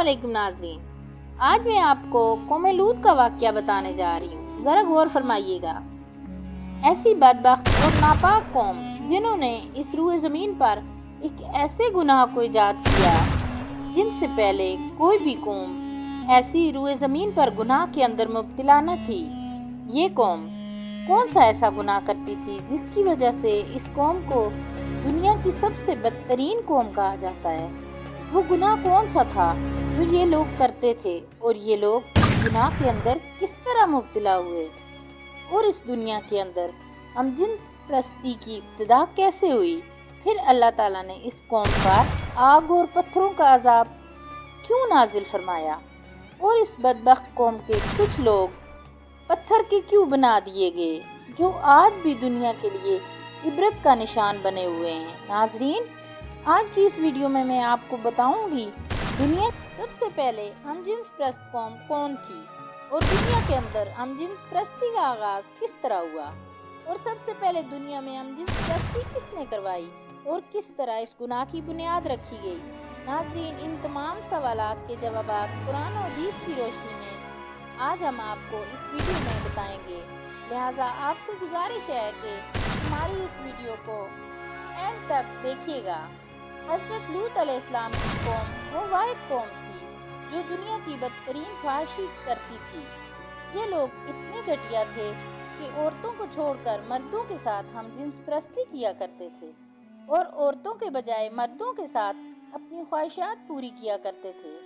علیکم ناظرین، آج میں آپ کو قوم لوط کا واقعہ بتانے جا رہی ہوں، ذرا غور فرمائیے گا۔ ایسی بدبخت اور ناپاک قوم جنہوں نے اس روئے زمین پر ایک ایسے گناہ کو ایجاد کیا جن سے پہلے کوئی بھی قوم ایسی روئے زمین پر گناہ کے اندر مبتلا نہ تھی۔ یہ قوم کون سا ایسا گناہ کرتی تھی جس کی وجہ سے اس قوم کو دنیا کی سب سے بدترین قوم کہا جاتا ہے؟ وہ گناہ کون سا تھا جو یہ لوگ کرتے تھے اور یہ لوگ اس گناہ کے اندر کس طرح مبتلا ہوئے؟ اور اس دنیا کے اندر ہم جنس پرستی کی ابتدا کیسے ہوئی؟ پھر اللہ تعالیٰ نے اس قوم پر آگ اور پتھروں کا عذاب کیوں نازل فرمایا؟ اور اس بدبخت قوم کے کچھ لوگ پتھر کے کیوں بنا دیے گئے جو آج بھی دنیا کے لیے عبرت کا نشان بنے ہوئے ہیں؟ ناظرین، آج کی اس ویڈیو میں آپ کو بتاؤں گی دنیا سب سے پہلے ہم جنس پرست قوم کون تھی اور دنیا کے اندر ہم جنس پرستی کا آغاز کس طرح ہوا، اور سب سے پہلے دنیا میں ہم جنس پرستی کس نے کروائی اور کس طرح اس گناہ کی بنیاد رکھی گئی۔ ناظرین، ان تمام سوالات کے جوابات قرآن و حدیث کی روشنی میں آج ہم آپ کو اس ویڈیو میں بتائیں گے، لہٰذا آپ سے گزارش ہے کہ ہماری اس ویڈیو کو اینڈ تک دیکھیے گا۔ حضرت لوط علیہ السلام کی قوم وہ واحد قوم تھی جو دنیا کی بدترین فحاشی کرتی تھی۔ یہ لوگ اتنے گھٹیا تھے کہ عورتوں کو چھوڑ کر مردوں کے ساتھ ہم جنس پرستی کیا کرتے تھے اور عورتوں کے بجائے مردوں کے ساتھ اپنی خواہشات پوری کیا کرتے تھے۔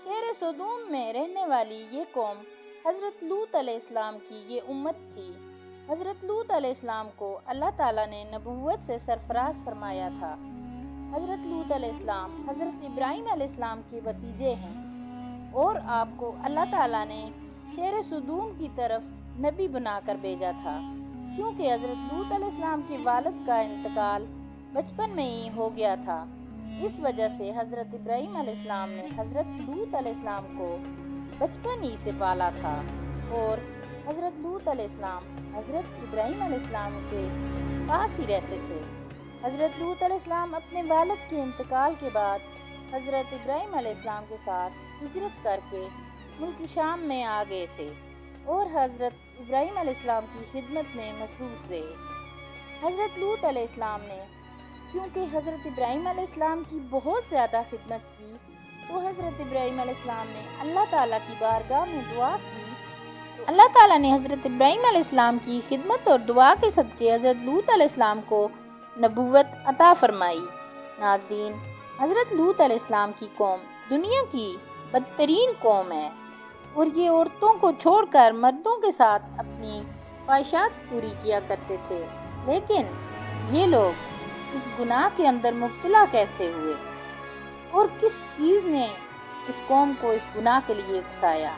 شہر سدوم میں رہنے والی یہ قوم حضرت لوط علیہ السلام کی یہ امت تھی۔ حضرت لوط علیہ السلام کو اللہ تعالیٰ نے نبوت سے سرفراز فرمایا تھا۔ حضرت لوط علیہ السلام حضرت ابراہیم علیہ السلام کے بھتیجے ہیں اور آپ کو اللہ تعالیٰ نے شہر سدوم کی طرف نبی بنا کر بھیجا تھا، کیونکہ حضرت لوط علیہ السلام کے والد کا انتقال بچپن میں ہی ہو گیا تھا۔ اس وجہ سے حضرت ابراہیم علیہ السلام نے حضرت لوط علیہ السلام کو بچپن ہی سے پالا تھا اور حضرت لوط علیہ السلام حضرت ابراہیم علیہ السلام کے پاس ہی رہتے تھے۔ حضرت لوط علیہ السلام اپنے والد کے انتقال کے بعد حضرت ابراہیم علیہ السلام کے ساتھ ہجرت کر کے ملک شام میں آ گئے تھے اور حضرت ابراہیم علیہ السلام کی خدمت میں مصروف رہے۔ حضرت لوط علیہ السلام نے کیونکہ حضرت ابراہیم علیہ السلام کی بہت زیادہ خدمت کی تو حضرت ابراہیم علیہ السلام نے اللہ تعالیٰ کی بارگاہ میں دعا کی تو اللہ تعالیٰ نے حضرت ابراہیم علیہ السلام کی خدمت اور دعا کے صدقے حضرت لوط علیہ السلام کو نبوت عطا فرمائی۔ ناظرین، حضرت لوط علیہ السلام کی قوم دنیا کی بدترین قوم ہے اور یہ عورتوں کو چھوڑ کر مردوں کے ساتھ اپنی خواہشات پوری کیا کرتے تھے۔ لیکن یہ لوگ اس گناہ کے اندر مبتلا کیسے ہوئے اور کس چیز نے اس قوم کو اس گناہ کے لیے اکسایا؟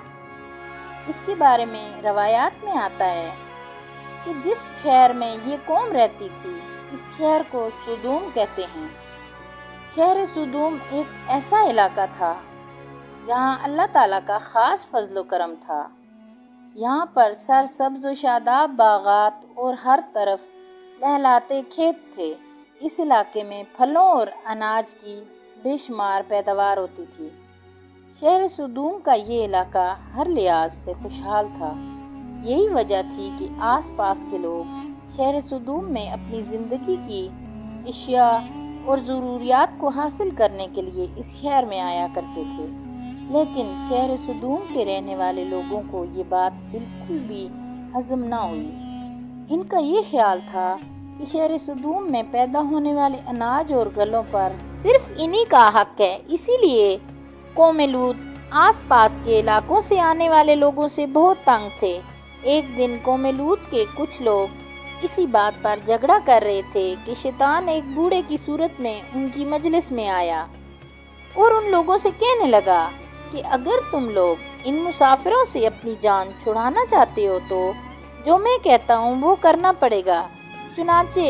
اس کے بارے میں روایات میں آتا ہے کہ جس شہر میں یہ قوم رہتی تھی اس شہر کو سدوم کہتے ہیں۔ شہر سدوم ایک ایسا علاقہ تھا جہاں اللہ تعالیٰ کا خاص فضل و کرم تھا۔ یہاں پر سرسبز و شاداب باغات اور ہر طرف لہلاتے کھیت تھے۔ اس علاقے میں پھلوں اور اناج کی بے شمار پیداوار ہوتی تھی۔ شہر سدوم کا یہ علاقہ ہر لحاظ سے خوشحال تھا۔ یہی وجہ تھی کہ آس پاس کے لوگ شہر سدوم میں اپنی زندگی کی اشیاء اور ضروریات کو حاصل کرنے کے لیے اس شہر میں آیا کرتے تھے۔ لیکن شہر سدوم کے رہنے والے لوگوں کو یہ بات بالکل بھی ہضم نہ ہوئی۔ ان کا یہ خیال تھا کہ شہر سدوم میں پیدا ہونے والے اناج اور گلوں پر صرف انہی کا حق ہے، اسی لیے قوم لوط آس پاس کے علاقوں سے آنے والے لوگوں سے بہت تنگ تھے۔ ایک دن قوم لوط کے کچھ لوگ اسی بات پر جھگڑا کر رہے تھے کہ شیطان ایک بوڑھے کی صورت میں ان کی مجلس میں آیا اور ان لوگوں سے کہنے لگا کہ اگر تم لوگ ان مسافروں سے اپنی جان چھڑانا چاہتے ہو تو جو میں کہتا ہوں وہ کرنا پڑے گا۔ چنانچہ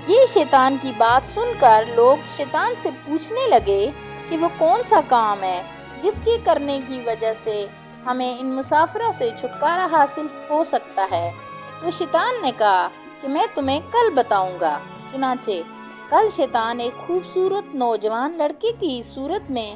یہ شیطان کی بات سن کر لوگ شیطان سے پوچھنے لگے کہ وہ کون سا کام ہے جس کے کرنے کی وجہ سے ہمیں ان مسافروں سے چھٹکارا حاصل ہو سکتا ہے۔ تو شیطان نے کہا کہ میں تمہیں کل بتاؤں گا۔ چنانچہ کل شیطان ایک خوبصورت نوجوان لڑکے کی صورت میں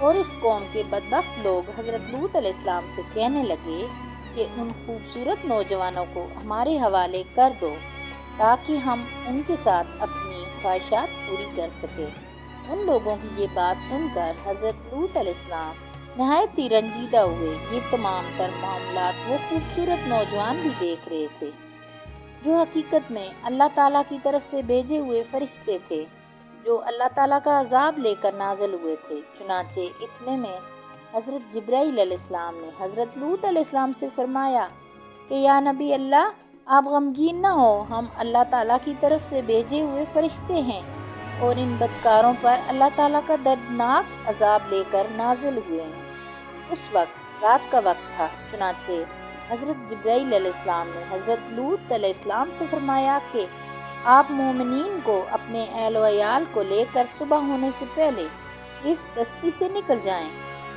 اور اس قوم کے بدبخت لوگ حضرت لوط علیہ السلام سے کہنے لگے کہ ان خوبصورت نوجوانوں کو ہمارے حوالے کر دو تاکہ ہم ان کے ساتھ اپنی خواہشات پوری کر سکیں۔ ان لوگوں کی یہ بات سن کر حضرت لوط علیہ السلام نہایت ہی رنجیدہ ہوئے۔ یہ تمام تر معاملات وہ خوبصورت نوجوان بھی دیکھ رہے تھے جو حقیقت میں اللہ تعالیٰ کی طرف سے بھیجے ہوئے فرشتے تھے، جو اللہ تعالیٰ کا عذاب لے کر نازل ہوئے تھے۔ چنانچہ اتنے میں حضرت جبرائیل علیہ السلام نے حضرت لوط علیہ السلام سے فرمایا کہ یا نبی اللہ، آپ غمگین نہ ہو، ہم اللہ تعالیٰ کی طرف سے بھیجے ہوئے فرشتے ہیں اور ان بدکاروں پر اللہ تعالیٰ کا دردناک عذاب لے کر نازل ہوئے ہیں۔ اس وقت رات کا وقت تھا، چنانچہ حضرت جبرائیل علیہ السلام نے حضرت لوط علیہ السلام سے فرمایا کہ آپ مومنین کو اپنے اہل و عیال کو لے کر صبح ہونے سے پہلے اس بستی سے نکل جائیں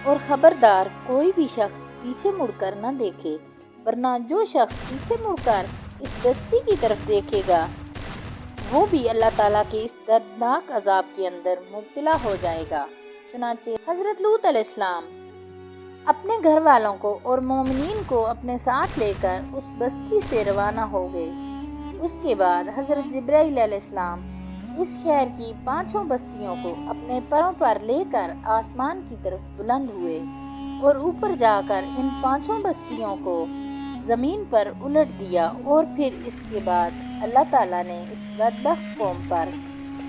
اور خبردار کوئی بھی شخص پیچھے مڑ کر نہ دیکھے، ورنہ جو شخص پیچھے مڑ کر اس بستی کی طرف دیکھے گا وہ بھی اللہ تعالیٰ کے اس دردناک عذاب کے اندر مبتلا ہو جائے گا۔ چنانچہ حضرت لوط علیہ السلام اپنے گھر والوں کو اور مومنین کو اپنے ساتھ لے کر اس بستی سے روانہ ہو گئے۔ اس کے بعد حضرت جبرائیل علیہ السلام اس شہر کی 5 بستیوں کو اپنے پروں پر لے کر آسمان کی طرف بلند ہوئے اور اوپر جا کر ان 5 بستیوں کو زمین پر الٹ دیا، اور پھر اس کے بعد اللہ تعالیٰ نے اس بدبخت قوم پر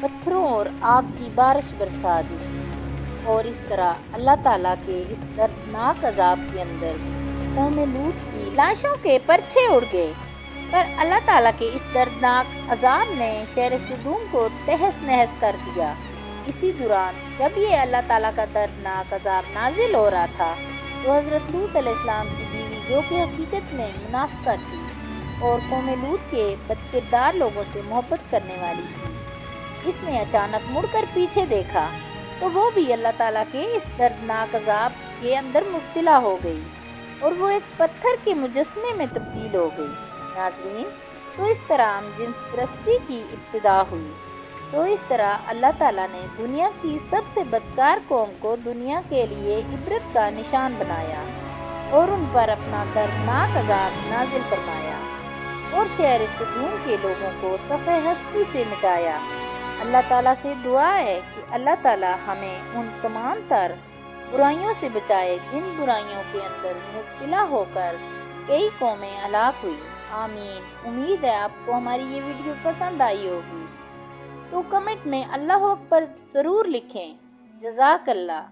پتھروں اور آگ کی بارش برسا دی، اور اس طرح اللہ تعالیٰ کے اس دردناک عذاب کے اندر قوم لوط کی لاشوں کے پرچھے اڑ گئے۔ پر اللہ تعالیٰ کے اس دردناک عذاب نے شہر سدوم کو تہس نہس کر دیا۔ اسی دوران جب یہ اللہ تعالیٰ کا دردناک عذاب نازل ہو رہا تھا تو حضرت لوط علیہ السلام کی بیوی، جو کہ حقیقت میں منافقہ تھی اور قوم لوط کے بدکردار لوگوں سے محبت کرنے والی تھی، اس نے اچانک مڑ کر پیچھے دیکھا تو وہ بھی اللہ تعالیٰ کے اس دردناک عذاب کے اندر مبتلا ہو گئی اور وہ ایک پتھر کے مجسمے میں تبدیل ہو گئی۔ ناظرین، تو اس طرح جنس پرستی کی ابتدا ہوئی۔ تو اس طرح اللہ تعالیٰ نے دنیا کی سب سے بدکار قوم کو دنیا کے لیے عبرت کا نشان بنایا اور ان پر اپنا دردناک عذاب نازل فرمایا اور شہر سدوم کے لوگوں کو صفحہ ہستی سے مٹایا۔ اللہ تعالیٰ سے دعا ہے کہ اللہ تعالیٰ ہمیں ان تمام تر برائیوں سے بچائے جن برائیوں کے اندر مبتلا ہو کر کئی قومیں ہلاک ہوئی۔ آمین۔ امید ہے آپ کو ہماری یہ ویڈیو پسند آئی ہوگی، تو کمنٹ میں اللہ اکبر ضرور لکھیں۔ جزاک اللہ۔